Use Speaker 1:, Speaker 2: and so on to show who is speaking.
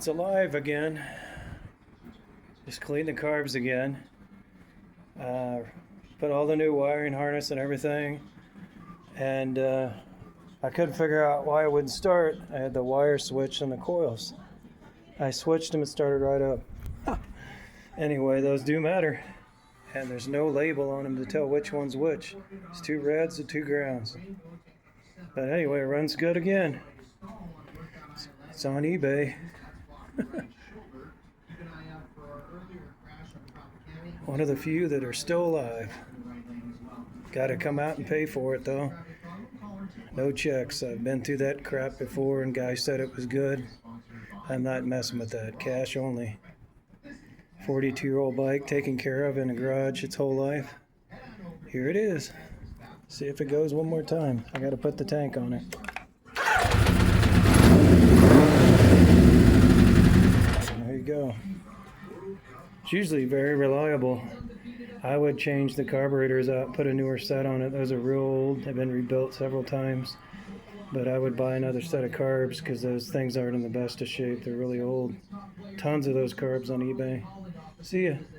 Speaker 1: It's alive again. Just clean the carbs again. Put all the new wiring harness and everything. And I couldn't figure out why it wouldn't start. I had the wire switch and the coils. I switched them, it started right up. Anyway, those do matter. And there's no label on them to tell which one's which. It's 2 reds and 2 grounds. But anyway, it runs good again. It's on eBay. One of the few that are still alive. Got to come out and pay for it though. No checks. I've been through that crap before and guy said it was good. I'm not messing with that. Cash only. 42-year-old bike taken care of in a garage its whole life. Here it is. See if it goes one more time. I got to put the tank on it. There you go. It's usually very reliable. I would change the carburetors out, put a newer set on it. Those are real old. They've been rebuilt several times. But I would buy another set of carbs because those things aren't in the best of shape. They're really old. Tons of those carbs on eBay. See ya.